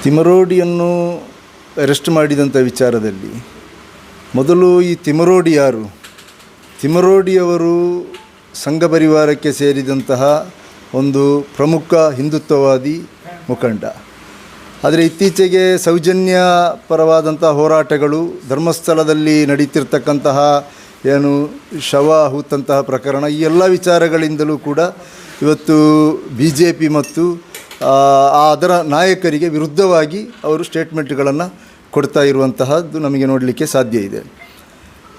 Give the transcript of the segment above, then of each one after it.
ತಿಮರೋಡಿಯನ್ನು arrest ಮಾಡಿದಂಥ ವಿಚಾರದಲ್ಲಿ ಮೊದಲು ಈ ತಿಮರೋಡಿ ಯಾರು? ತಿಮರೋಡಿಯವರು ಸಂಘ ಪರಿವಾರಕ್ಕೆ ಸೇರಿದಂತಹ ಒಂದು ಪ್ರಮುಖ ಹಿಂದುತ್ವವಾದಿ ಮುಖಂಡ. ಆದರೆ ಇತ್ತೀಚೆಗೆ ಸೌಜನ್ಯ ಪರವಾದಂಥ ಹೋರಾಟಗಳು, ಧರ್ಮಸ್ಥಳದಲ್ಲಿ ನಡೀತಿರ್ತಕ್ಕಂತಹ ಏನು ಶವ ಹೂತಂತಹ ಪ್ರಕರಣ, ಈ ಎಲ್ಲ ವಿಚಾರಗಳಿಂದಲೂ ಕೂಡ ಇವತ್ತು BJP ಮತ್ತು ಅದರ ನಾಯಕರಿಗೆ ವಿರುದ್ಧವಾಗಿ ಅವರು ಸ್ಟೇಟ್ಮೆಂಟ್ಗಳನ್ನು ಕೊಡ್ತಾ ಇರುವಂತಹದ್ದು ನಮಗೆ ನೋಡಲಿಕ್ಕೆ ಸಾಧ್ಯ ಇದೆ.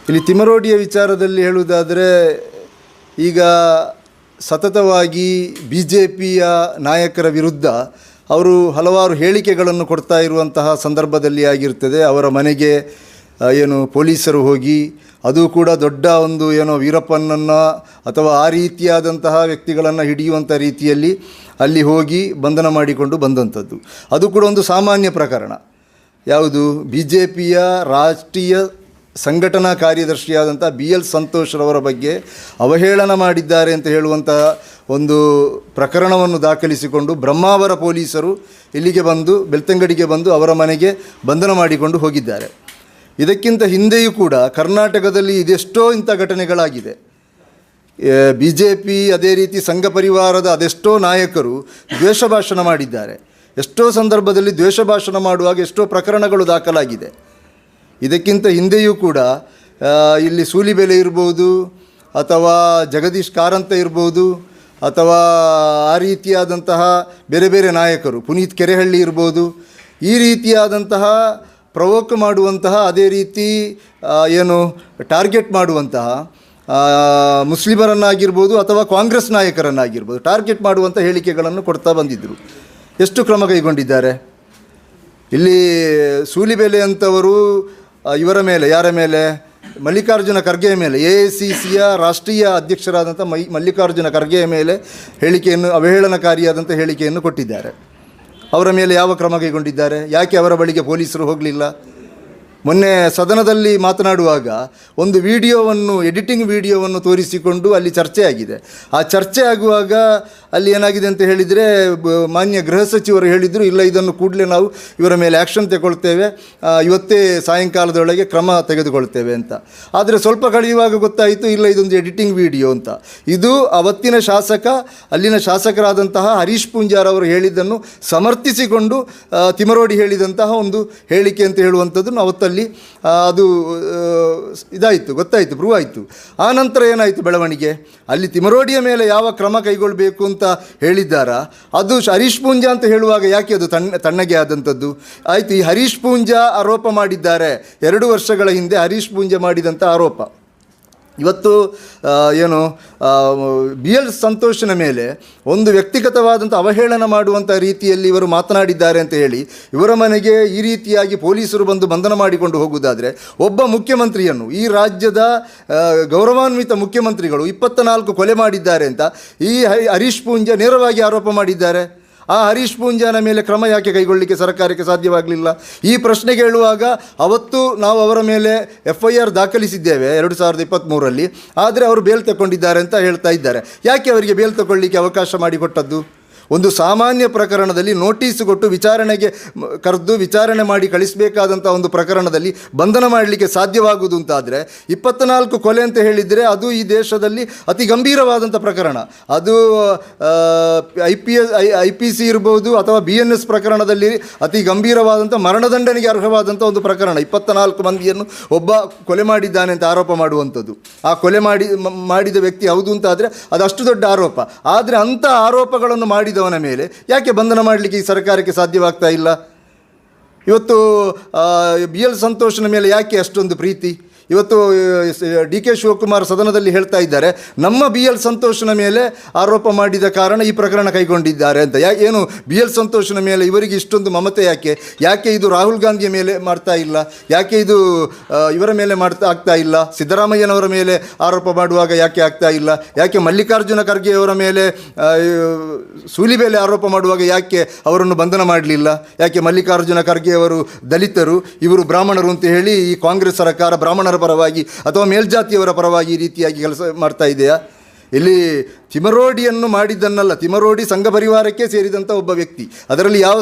ಇಲ್ಲಿ ತಿಮರೋಡಿಯ ವಿಚಾರದಲ್ಲಿ ಹೇಳುವುದಾದರೆ, ಈಗ ಸತತವಾಗಿ BJPಯ ನಾಯಕರ ವಿರುದ್ಧ ಅವರು ಹಲವಾರು ಹೇಳಿಕೆಗಳನ್ನು ಕೊಡ್ತಾ ಇರುವಂತಹ ಸಂದರ್ಭದಲ್ಲಿ ಆಗಿರ್ತದೆ. ಅವರ ಮನೆಗೆ ಏನು ಪೊಲೀಸರು ಹೋಗಿ, ಅದು ಕೂಡ ದೊಡ್ಡ ಒಂದು ಏನೋ ವೀರಪ್ಪನನ್ನು ಅಥವಾ ಆ ರೀತಿಯಾದಂತಹ ವ್ಯಕ್ತಿಗಳನ್ನು ಹಿಡಿಯುವಂಥ ರೀತಿಯಲ್ಲಿ ಅಲ್ಲಿ ಹೋಗಿ ಬಂಧನ ಮಾಡಿಕೊಂಡು ಬಂದಂಥದ್ದು. ಅದು ಕೂಡ ಒಂದು ಸಾಮಾನ್ಯ ಪ್ರಕರಣ. ಯಾವುದು? BJPಯ ರಾಷ್ಟ್ರೀಯ ಸಂಘಟನಾ ಕಾರ್ಯದರ್ಶಿಯಾದಂಥ BL ಸಂತೋಷ್ರವರ ಬಗ್ಗೆ ಅವಹೇಳನ ಮಾಡಿದ್ದಾರೆ ಅಂತ ಹೇಳುವಂತಹ ಒಂದು ಪ್ರಕರಣವನ್ನು ದಾಖಲಿಸಿಕೊಂಡು ಬ್ರಹ್ಮಾವರ ಪೊಲೀಸರು ಇಲ್ಲಿಗೆ ಬಂದು, ಬೆಳ್ತಂಗಡಿಗೆ ಬಂದು ಅವರ ಮನೆಗೆ ಬಂಧನ ಮಾಡಿಕೊಂಡು ಹೋಗಿದ್ದಾರೆ. ಇದಕ್ಕಿಂತ ಹಿಂದೆಯೂ ಕೂಡ ಕರ್ನಾಟಕದಲ್ಲಿ ಇದೆಷ್ಟೋ ಇಂಥ ಘಟನೆಗಳಾಗಿದೆ. BJP ಅದೇ ರೀತಿ ಸಂಘ ಪರಿವಾರದ ಅದೆಷ್ಟೋ ನಾಯಕರು ದ್ವೇಷ ಭಾಷಣ ಮಾಡಿದ್ದಾರೆ. ಎಷ್ಟೋ ಸಂದರ್ಭದಲ್ಲಿ ದ್ವೇಷ ಭಾಷಣ ಮಾಡುವಾಗ ಎಷ್ಟೋ ಪ್ರಕರಣಗಳು ದಾಖಲಾಗಿದೆ. ಇದಕ್ಕಿಂತ ಹಿಂದೆಯೂ ಕೂಡ ಇಲ್ಲಿ ಸೂಲಿಬೆಲೆ ಇರ್ಬೋದು, ಅಥವಾ ಜಗದೀಶ್ ಕಾರಂತ ಇರ್ಬೋದು, ಅಥವಾ ಆ ರೀತಿಯಾದಂತಹ ಬೇರೆ ಬೇರೆ ನಾಯಕರು, ಪುನೀತ್ ಕೆರೆಹಳ್ಳಿ ಇರ್ಬೋದು, ಈ ರೀತಿಯಾದಂತಹ ಪ್ರವೋಕ್ ಮಾಡುವಂತಹ, ಅದೇ ರೀತಿ ಏನು ಟಾರ್ಗೆಟ್ ಮಾಡುವಂತಹ ಮುಸ್ಲಿಮರನ್ನಾಗಿರ್ಬೋದು ಅಥವಾ ಕಾಂಗ್ರೆಸ್ ನಾಯಕರನ್ನಾಗಿರ್ಬೋದು ಟಾರ್ಗೆಟ್ ಮಾಡುವಂಥ ಹೇಳಿಕೆಗಳನ್ನು ಕೊಡ್ತಾ ಬಂದಿದ್ದರು. ಎಷ್ಟು ಕ್ರಮ ಕೈಗೊಂಡಿದ್ದಾರೆ? ಇಲ್ಲಿ ಸೂಲಿಬೆಲೆ ಅಂತವರು ಇವರ ಮೇಲೆ, ಯಾರ ಮೇಲೆ? ಮಲ್ಲಿಕಾರ್ಜುನ ಖರ್ಗೆಯ ಮೇಲೆ, AICCಯ ರಾಷ್ಟ್ರೀಯ ಅಧ್ಯಕ್ಷರಾದಂಥ ಮಲ್ಲಿಕಾರ್ಜುನ ಖರ್ಗೆಯ ಮೇಲೆ ಹೇಳಿಕೆಯನ್ನು, ಅವಹೇಳನಕಾರಿಯಾದಂಥ ಹೇಳಿಕೆಯನ್ನು ಕೊಟ್ಟಿದ್ದಾರೆ. ಅವರ ಮೇಲೆ ಯಾವ ಕ್ರಮ ಕೈಗೊಂಡಿದ್ದಾರೆ? ಯಾಕೆ ಅವರ ಬಳಿಗೆ ಪೊಲೀಸರು ಹೋಗಲಿಲ್ಲ? ಮೊನ್ನೆ ಸದನದಲ್ಲಿ ಮಾತನಾಡುವಾಗ ಒಂದು ವಿಡಿಯೋವನ್ನು, ಎಡಿಟಿಂಗ್ ವಿಡಿಯೋವನ್ನು ತೋರಿಸಿಕೊಂಡು ಅಲ್ಲಿ ಚರ್ಚೆ ಆಗಿದೆ. ಆ ಚರ್ಚೆ ಆಗುವಾಗ ಅಲ್ಲಿ ಏನಾಗಿದೆ ಅಂತ ಹೇಳಿದರೆ, ಮಾನ್ಯ ಗೃಹ ಸಚಿವರು ಹೇಳಿದರು, ಇಲ್ಲ ಇದನ್ನು ಕೂಡಲೇ ನಾವು ಇವರ ಮೇಲೆ ಆ್ಯಕ್ಷನ್ ತಗೊಳ್ತೇವೆ, ಇವತ್ತೇ ಸಾಯಂಕಾಲದೊಳಗೆ ಕ್ರಮ ತೆಗೆದುಕೊಳ್ತೇವೆ ಅಂತ. ಆದರೆ ಸ್ವಲ್ಪ ಕಳೆಯುವಾಗ ಗೊತ್ತಾಯಿತು, ಇಲ್ಲ ಇದೊಂದು ಎಡಿಟಿಂಗ್ ವಿಡಿಯೋ ಅಂತ. ಇದು ಅವತ್ತಿನ ಶಾಸಕ, ಅಲ್ಲಿನ ಶಾಸಕರಾದಂತಹ ಹರೀಶ್ ಪೂಂಜಾರ್ ಅವರು ಹೇಳಿದ್ದನ್ನು ಸಮರ್ಥಿಸಿಕೊಂಡು ತಿಮರೋಡಿ ಹೇಳಿದಂತಹ ಒಂದು ಹೇಳಿಕೆ ಅಂತ ಹೇಳುವಂಥದ್ದು ಅವತ್ತಲ್ಲಿ ಅದು ಇದಾಯಿತು, ಗೊತ್ತಾಯಿತು, ಪ್ರೂವ್ ಆಯಿತು. ಆ ನಂತರ ಏನಾಯಿತು ಬೆಳವಣಿಗೆ? ಅಲ್ಲಿ ತಿಮರೋಡಿಯ ಮೇಲೆ ಯಾವ ಕ್ರಮ ಕೈಗೊಳ್ಳಬೇಕು ಅಂತ ಹೇಳಿದ್ದಾರಾ, ಅದು ಹರೀಶ್ ಪೂಂಜಾ ಅಂತ ಹೇಳುವಾಗ ಯಾಕೆ ಅದು ತಣ್ಣಗೆ ಆದಂಥದ್ದು? ಆಯಿತು, ಈ ಹರೀಶ್ ಪೂಂಜಾ ಆರೋಪ ಮಾಡಿದ್ದಾರೆ, 2 ವರ್ಷಗಳ ಹಿಂದೆ ಹರೀಶ್ ಪೂಂಜಾ ಮಾಡಿದಂಥ ಆರೋಪ. ಇವತ್ತು ಏನು BL ಸಂತೋಷನ ಮೇಲೆ ಒಂದು ವ್ಯಕ್ತಿಗತವಾದಂಥ ಅವಹೇಳನ ಮಾಡುವಂಥ ರೀತಿಯಲ್ಲಿ ಇವರು ಮಾತನಾಡಿದ್ದಾರೆ ಅಂತ ಹೇಳಿ ಇವರ ಮನೆಗೆ ಈ ರೀತಿಯಾಗಿ ಪೊಲೀಸರು ಬಂದು ಬಂಧನ ಮಾಡಿಕೊಂಡು ಹೋಗುವುದಾದರೆ, ಒಬ್ಬ ಮುಖ್ಯಮಂತ್ರಿಯನ್ನು, ಈ ರಾಜ್ಯದ ಗೌರವಾನ್ವಿತ ಮುಖ್ಯಮಂತ್ರಿಗಳು 24 ಕೊಲೆ ಮಾಡಿದ್ದಾರೆ ಅಂತ ಈ ಹರೀಶ್ ಪೂಂಜಾ ನೇರವಾಗಿ ಆರೋಪ ಮಾಡಿದ್ದಾರೆ. ಆ ಹರೀಶ್ ಪೂಂಜಾನ ಮೇಲೆ ಕ್ರಮ ಯಾಕೆ ಕೈಗೊಳ್ಳಲಿಕ್ಕೆ ಸರ್ಕಾರಕ್ಕೆ ಸಾಧ್ಯವಾಗಲಿಲ್ಲ? ಈ ಪ್ರಶ್ನೆ ಕೇಳುವಾಗ ಅವತ್ತು ನಾವು ಅವರ ಮೇಲೆ FIR ದಾಖಲಿಸಿದ್ದೇವೆ 2023ರಲ್ಲಿ. ಆದರೆ ಅವರು ಬೇಲ್ ತಗೊಂಡಿದ್ದಾರೆ ಅಂತ ಹೇಳ್ತಾ ಇದ್ದಾರೆ. ಯಾಕೆ ಅವರಿಗೆ ಬೇಲ್ ತಗೊಳ್ಳಿಕ್ಕೆ ಅವಕಾಶ ಮಾಡಿಕೊಟ್ಟದ್ದು? ಒಂದು ಸಾಮಾನ್ಯ ಪ್ರಕರಣದಲ್ಲಿ ನೋಟಿಸ್ ಕೊಟ್ಟು ವಿಚಾರಣೆಗೆ ಕರೆದು ವಿಚಾರಣೆ ಮಾಡಿ ಕಳಿಸಬೇಕಾದಂಥ ಒಂದು ಪ್ರಕರಣದಲ್ಲಿ ಬಂಧನ ಮಾಡಲಿಕ್ಕೆ ಸಾಧ್ಯವಾಗುವುದು ಅಂತಾದರೆ, 24 ಕೊಲೆ ಅಂತ ಹೇಳಿದರೆ ಅದು ಈ ದೇಶದಲ್ಲಿ ಅತಿ ಗಂಭೀರವಾದಂಥ ಪ್ರಕರಣ. ಅದು IPC ಇರ್ಬೋದು ಅಥವಾ BNS ಪ್ರಕರಣದಲ್ಲಿ ಅತಿ ಗಂಭೀರವಾದಂಥ ಮರಣದಂಡನೆಗೆ ಅರ್ಹವಾದಂಥ ಒಂದು ಪ್ರಕರಣ. 24 ಮಂದಿಯನ್ನು ಒಬ್ಬ ಕೊಲೆ ಮಾಡಿದ್ದಾನೆ ಅಂತ ಆರೋಪ ಮಾಡುವಂಥದ್ದು. ಆ ಕೊಲೆ ಮಾಡಿದ ವ್ಯಕ್ತಿ ಹೌದು ಅಂತಾದರೆ ಅದು ಅಷ್ಟು ದೊಡ್ಡ ಆರೋಪ. ಆದರೆ ಅಂಥ ಆರೋಪಗಳನ್ನು ಮಾಡಿದವನ ಮೇಲೆ ಯಾಕೆ ಬಂಧನ ಮಾಡಲಿಕ್ಕೆ ಈ ಸರ್ಕಾರಕ್ಕೆ ಸಾಧ್ಯವಾಗ್ತಾ ಇಲ್ಲ? ಇವತ್ತು BL ಸಂತೋಷನ ಮೇಲೆ ಯಾಕೆ ಅಷ್ಟೊಂದು ಪ್ರೀತಿ? ಇವತ್ತು DK ಶಿವಕುಮಾರ್ ಸದನದಲ್ಲಿ ಹೇಳ್ತಾ ಇದ್ದಾರೆ, ನಮ್ಮ BL ಸಂತೋಷನ ಮೇಲೆ ಆರೋಪ ಮಾಡಿದ ಕಾರಣ ಈ ಪ್ರಕರಣ ಕೈಗೊಂಡಿದ್ದಾರೆ ಅಂತ. ಏನು BL ಸಂತೋಷನ ಮೇಲೆ ಇವರಿಗೆ ಇಷ್ಟೊಂದು ಮಮತೆ ಯಾಕೆ? ಯಾಕೆ ಇದು ರಾಹುಲ್ ಗಾಂಧಿಯ ಮೇಲೆ ಮಾಡ್ತಾ ಇಲ್ಲ? ಯಾಕೆ ಇದು ಇವರ ಮೇಲೆ ಆಗ್ತಾ ಇಲ್ಲ? ಸಿದ್ದರಾಮಯ್ಯನವರ ಮೇಲೆ ಆರೋಪ ಮಾಡುವಾಗ ಯಾಕೆ ಆಗ್ತಾ ಇಲ್ಲ? ಯಾಕೆ ಮಲ್ಲಿಕಾರ್ಜುನ ಖರ್ಗೆಯವರ ಮೇಲೆ ಸೂಲಿಬೆಲೆ ಆರೋಪ ಮಾಡುವಾಗ ಯಾಕೆ ಅವರನ್ನು ಬಂಧನ ಮಾಡಲಿಲ್ಲ? ಯಾಕೆ ಮಲ್ಲಿಕಾರ್ಜುನ ಖರ್ಗೆಯವರು ದಲಿತರು, ಇವರು ಬ್ರಾಹ್ಮಣರು ಅಂತ ಹೇಳಿ ಈ ಕಾಂಗ್ರೆಸ್ ಸರ್ಕಾರ ಬ್ರಾಹ್ಮಣರ ಪರವಾಗಿ ಅಥವಾ ಮೇಲ್ಜಾತಿಯವರ ಪರವಾಗಿ ಈ ರೀತಿಯಾಗಿ ಕೆಲಸ ಮಾಡ್ತಾ ಇದೆಯಾ? ಇಲ್ಲಿ ತಿಮರೋಡಿಯನ್ನು ಮಾಡಿದ್ದನ್ನಲ್ಲ, ತಿಮರೋಡಿ ಸಂಘ ಪರಿವಾರಕ್ಕೆ ಸೇರಿದಂಥ ಒಬ್ಬ ವ್ಯಕ್ತಿ, ಅದರಲ್ಲಿ ಯಾವ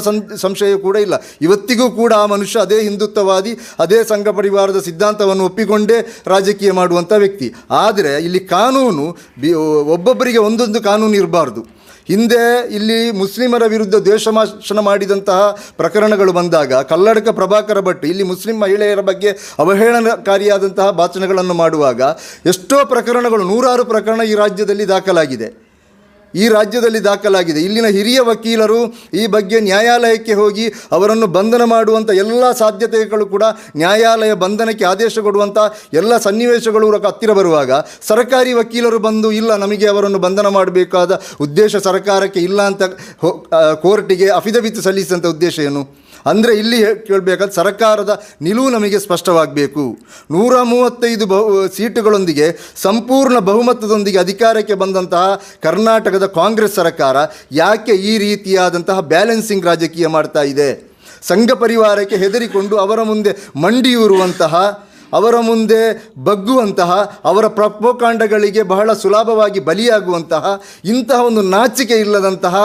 ಸಂಶಯ ಕೂಡ ಇಲ್ಲ. ಇವತ್ತಿಗೂ ಕೂಡ ಆ ಮನುಷ್ಯ ಅದೇ ಹಿಂದುತ್ವವಾದಿ, ಅದೇ ಸಂಘ ಪರಿವಾರದ ಸಿದ್ಧಾಂತವನ್ನು ಒಪ್ಪಿಕೊಂಡೇ ರಾಜಕೀಯ ಮಾಡುವಂಥ ವ್ಯಕ್ತಿ. ಆದರೆ ಇಲ್ಲಿ ಕಾನೂನು ಒಬ್ಬೊಬ್ಬರಿಗೆ ಒಂದೊಂದು ಕಾನೂನು ಇರಬಾರ್ದು. ಹಿಂದೆ ಇಲ್ಲಿ ಮುಸ್ಲಿಮರ ವಿರುದ್ಧ ದ್ವೇಷಭಾಷಣ ಮಾಡಿದಂತಹ ಪ್ರಕರಣಗಳು ಬಂದಾಗ ಕಲ್ಲಡಕ ಪ್ರಭಾಕರ ಭಟ್ ಇಲ್ಲಿ ಮುಸ್ಲಿಂ ಮಹಿಳೆಯರ ಬಗ್ಗೆ ಅವಹೇಳನಕಾರಿಯಾದಂತಹ ಭಾಷಣಗಳನ್ನು ಮಾಡುವಾಗ ಎಷ್ಟೋ ಪ್ರಕರಣಗಳು, 100 ಪ್ರಕರಣ ಈ ರಾಜ್ಯದಲ್ಲಿ ದಾಖಲಾಗಿದೆ. ಇಲ್ಲಿನ ಹಿರಿಯ ವಕೀಲರು ಈ ಬಗ್ಗೆ ನ್ಯಾಯಾಲಯಕ್ಕೆ ಹೋಗಿ ಅವರನ್ನು ಬಂಧನ ಮಾಡುವಂಥ ಎಲ್ಲ ಸಾಧ್ಯತೆಗಳು ಕೂಡ, ನ್ಯಾಯಾಲಯ ಬಂಧನಕ್ಕೆ ಆದೇಶ ಕೊಡುವಂಥ ಎಲ್ಲ ಸನ್ನಿವೇಶಗಳು ಹತ್ತಿರ ಬರುವಾಗ ಸರ್ಕಾರಿ ವಕೀಲರು ಬಂದು ಇಲ್ಲ, ನಮಗೆ ಅವರನ್ನು ಬಂಧನ ಮಾಡಬೇಕಾದ ಉದ್ದೇಶ ಸರ್ಕಾರಕ್ಕೆ ಇಲ್ಲ ಅಂತ ಕೋರ್ಟಿಗೆ ಅಫಿಡವಿಟ್ ಸಲ್ಲಿಸಿದಂಥ ಉದ್ದೇಶ ಏನು? ಅಂದರೆ ಇಲ್ಲಿ ಕೇಳಬೇಕಾದ ಸರ್ಕಾರದ ನಿಲುವು ನಮಗೆ ಸ್ಪಷ್ಟವಾಗಬೇಕು. 135 ಸೀಟುಗಳೊಂದಿಗೆ ಸಂಪೂರ್ಣ ಬಹುಮತದೊಂದಿಗೆ ಅಧಿಕಾರಕ್ಕೆ ಬಂದಂತಹ ಕರ್ನಾಟಕದ ಕಾಂಗ್ರೆಸ್ ಸರ್ಕಾರ ಯಾಕೆ ಈ ರೀತಿಯಾದಂತಹ ಬ್ಯಾಲೆನ್ಸಿಂಗ್ ರಾಜಕೀಯ ಮಾಡ್ತಾ ಇದೆ? ಸಂಘ ಪರಿವಾರಕ್ಕೆ ಹೆದರಿಕೊಂಡು ಅವರ ಮುಂದೆ ಮಂಡಿಯೂರುವಂತಹ, ಅವರ ಮುಂದೆ ಬಗ್ಗುವಂತಹ, ಅವರ ಪ್ರಪೋಕಾಂಡಗಳಿಗೆ ಬಹಳ ಸುಲಭವಾಗಿ ಬಲಿಯಾಗುವಂತಹ ಇಂತಹ ಒಂದು ನಾಚಿಕೆ ಇಲ್ಲದಂತಹ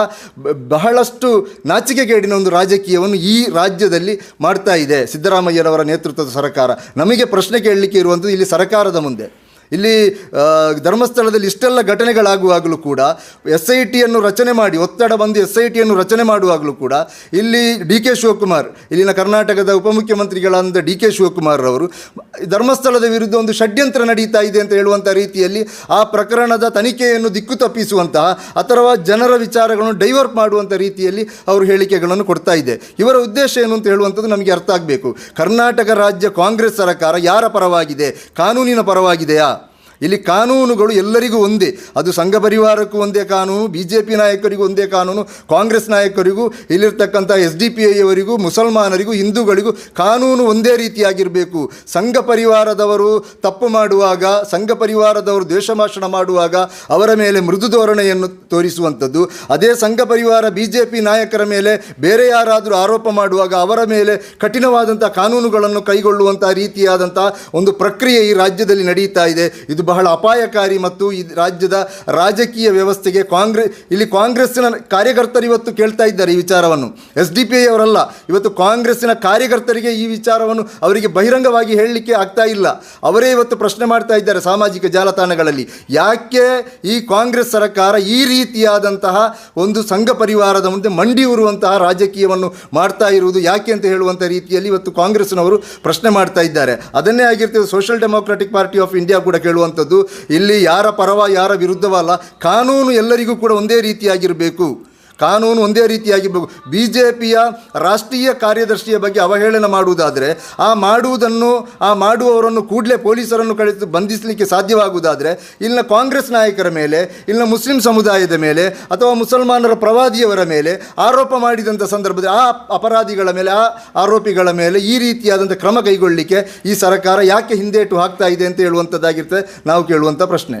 ಬಹಳಷ್ಟು ನಾಚಿಕೆಗೇಡಿನ ಒಂದು ರಾಜಕೀಯವನ್ನು ಈ ರಾಜ್ಯದಲ್ಲಿ ಮಾಡ್ತಾ ಇದೆ ಸಿದ್ದರಾಮಯ್ಯರವರ ನೇತೃತ್ವದ ಸರ್ಕಾರ. ನಮಗೆ ಪ್ರಶ್ನೆ ಕೇಳಲಿಕ್ಕೆ ಇರುವಂಥದ್ದು ಇಲ್ಲಿ ಸರ್ಕಾರದ ಮುಂದೆ. ಇಲ್ಲಿ ಧರ್ಮಸ್ಥಳದಲ್ಲಿ ಇಷ್ಟೆಲ್ಲ ಘಟನೆಗಳಾಗುವಾಗಲೂ ಕೂಡ SITಯನ್ನು ರಚನೆ ಮಾಡಿ, ಒತ್ತಡ ಬಂದು SITಯನ್ನು ರಚನೆ ಮಾಡುವಾಗಲೂ ಕೂಡ ಇಲ್ಲಿ DK ಶಿವಕುಮಾರ್, ಇಲ್ಲಿನ ಕರ್ನಾಟಕದ ಉಪಮುಖ್ಯಮಂತ್ರಿಗಳಾದ DK ಶಿವಕುಮಾರ್ ಅವರು ಧರ್ಮಸ್ಥಳದ ವಿರುದ್ಧ ಒಂದು ಷಡ್ಯಂತ್ರ ನಡೀತಾ ಇದೆ ಅಂತ ಹೇಳುವಂಥ ರೀತಿಯಲ್ಲಿ ಆ ಪ್ರಕರಣದ ತನಿಖೆಯನ್ನು ದಿಕ್ಕು ತಪ್ಪಿಸುವಂತಹ ಅಥವಾ ಜನರ ವಿಚಾರಗಳನ್ನು ಡೈವರ್ಟ್ ಮಾಡುವಂಥ ರೀತಿಯಲ್ಲಿ ಅವರು ಹೇಳಿಕೆಗಳನ್ನು ಕೊಡ್ತಾ ಇದೆ. ಇವರ ಉದ್ದೇಶ ಏನು ಅಂತ ಹೇಳುವಂಥದ್ದು ನಮಗೆ ಅರ್ಥ ಆಗಬೇಕು. ಕರ್ನಾಟಕ ರಾಜ್ಯ ಕಾಂಗ್ರೆಸ್ ಸರ್ಕಾರ ಯಾರ ಪರವಾಗಿದೆ? ಕಾನೂನಿನ ಪರವಾಗಿದೆಯಾ? ಇಲ್ಲಿ ಕಾನೂನುಗಳು ಎಲ್ಲರಿಗೂ ಒಂದೇ, ಅದು ಸಂಘ ಪರಿವಾರಕ್ಕೂ ಒಂದೇ ಕಾನೂನು, BJP ನಾಯಕರಿಗೂ ಒಂದೇ ಕಾನೂನು, ಕಾಂಗ್ರೆಸ್ ನಾಯಕರಿಗೂ, ಇಲ್ಲಿರ್ತಕ್ಕಂಥ SDPIಯವರಿಗೂ, ಮುಸಲ್ಮಾನರಿಗೂ, ಹಿಂದೂಗಳಿಗೂ ಕಾನೂನು ಒಂದೇ ರೀತಿಯಾಗಿರಬೇಕು. ಸಂಘ ಪರಿವಾರದವರು ತಪ್ಪು ಮಾಡುವಾಗ, ಸಂಘ ಪರಿವಾರದವರು ದ್ವೇಷಭಾಷಣ ಮಾಡುವಾಗ ಅವರ ಮೇಲೆ ಮೃದು ಧೋರಣೆಯನ್ನು ತೋರಿಸುವಂಥದ್ದು, ಅದೇ ಸಂಘ ಪರಿವಾರ BJP ನಾಯಕರ ಮೇಲೆ ಬೇರೆ ಯಾರಾದರೂ ಆರೋಪ ಮಾಡುವಾಗ ಅವರ ಮೇಲೆ ಕಠಿಣವಾದಂಥ ಕಾನೂನುಗಳನ್ನು ಕೈಗೊಳ್ಳುವಂಥ ರೀತಿಯಾದಂಥ ಒಂದು ಪ್ರಕ್ರಿಯೆ ಈ ರಾಜ್ಯದಲ್ಲಿ ನಡೀತಾ ಇದೆ. ಇದು ಬಹಳ ಅಪಾಯಕಾರಿ ಮತ್ತು ಈ ರಾಜ್ಯದ ರಾಜಕೀಯ ವ್ಯವಸ್ಥೆಗೆ ಇಲ್ಲಿ ಕಾಂಗ್ರೆಸ್ಸಿನ ಕಾರ್ಯಕರ್ತರು ಇವತ್ತು ಕೇಳ್ತಾ ಇದ್ದಾರೆ ಈ ವಿಚಾರವನ್ನು. SDPI ಅವರಲ್ಲ, ಇವತ್ತು ಕಾಂಗ್ರೆಸ್ಸಿನ ಕಾರ್ಯಕರ್ತರಿಗೆ ಈ ವಿಚಾರವನ್ನು ಅವರಿಗೆ ಬಹಿರಂಗವಾಗಿ ಹೇಳಲಿಕ್ಕೆ ಆಗ್ತಾ ಇಲ್ಲ. ಅವರೇ ಇವತ್ತು ಪ್ರಶ್ನೆ ಮಾಡ್ತಾ ಇದ್ದಾರೆ ಸಾಮಾಜಿಕ ಜಾಲತಾಣಗಳಲ್ಲಿ, ಯಾಕೆ ಈ ಕಾಂಗ್ರೆಸ್ ಸರ್ಕಾರ ಈ ರೀತಿಯಾದಂತಹ ಒಂದು ಸಂಘ ಪರಿವಾರದ ಮುಂದೆ ಮಂಡಿಯೂರುವಂತಹ ರಾಜಕೀಯವನ್ನು ಮಾಡ್ತಾ ಇರುವುದು ಯಾಕೆ ಅಂತ ಹೇಳುವಂಥ ರೀತಿಯಲ್ಲಿ ಇವತ್ತು ಕಾಂಗ್ರೆಸ್ನವರು ಪ್ರಶ್ನೆ ಮಾಡ್ತಾ ಇದ್ದಾರೆ. ಅದನ್ನೇ ಆಗಿರ್ತದೆ social democratic party of India ಕೂಡ ಕೇಳುವಂಥದ್ದು. ಇಲ್ಲಿ ಯಾರ ಪರವ ಯಾರ ವಿರುದ್ಧವಲ್ಲ, ಕಾನೂನು ಎಲ್ಲರಿಗೂ ಕೂಡ ಒಂದೇ ರೀತಿಯಾಗಿರಬೇಕು. ಕಾನೂನು ಒಂದೇ ರೀತಿಯಾಗಿರಬೇಕು. BJPಯ ರಾಷ್ಟ್ರೀಯ ಕಾರ್ಯದರ್ಶಿಯ ಬಗ್ಗೆ ಅವಹೇಳನ ಮಾಡುವುದಾದರೆ ಆ ಮಾಡುವವರನ್ನು ಕೂಡಲೇ ಪೊಲೀಸರನ್ನು ಕಳಿಸಿ ಬಂಧಿಸಲಿಕ್ಕೆ ಸಾಧ್ಯವಾಗುವುದಾದರೆ ಇಲ್ಲಿನ ಕಾಂಗ್ರೆಸ್ ನಾಯಕರ ಮೇಲೆ, ಇಲ್ಲಿನ ಮುಸ್ಲಿಂ ಸಮುದಾಯದ ಮೇಲೆ ಅಥವಾ ಮುಸಲ್ಮಾನರ ಪ್ರವಾದಿಯವರ ಮೇಲೆ ಆರೋಪ ಮಾಡಿದಂಥ ಸಂದರ್ಭದಲ್ಲಿ ಆ ಅಪರಾಧಿಗಳ ಮೇಲೆ, ಆ ಆರೋಪಿಗಳ ಮೇಲೆ ಈ ರೀತಿಯಾದಂಥ ಕ್ರಮ ಕೈಗೊಳ್ಳಲಿಕ್ಕೆ ಈ ಸರ್ಕಾರ ಯಾಕೆ ಹಿಂದೇಟು ಹಾಕ್ತಾ ಇದೆ ಅಂತ ಹೇಳುವಂಥದ್ದಾಗಿರ್ತದೆ ನಾವು ಕೇಳುವಂಥ ಪ್ರಶ್ನೆ.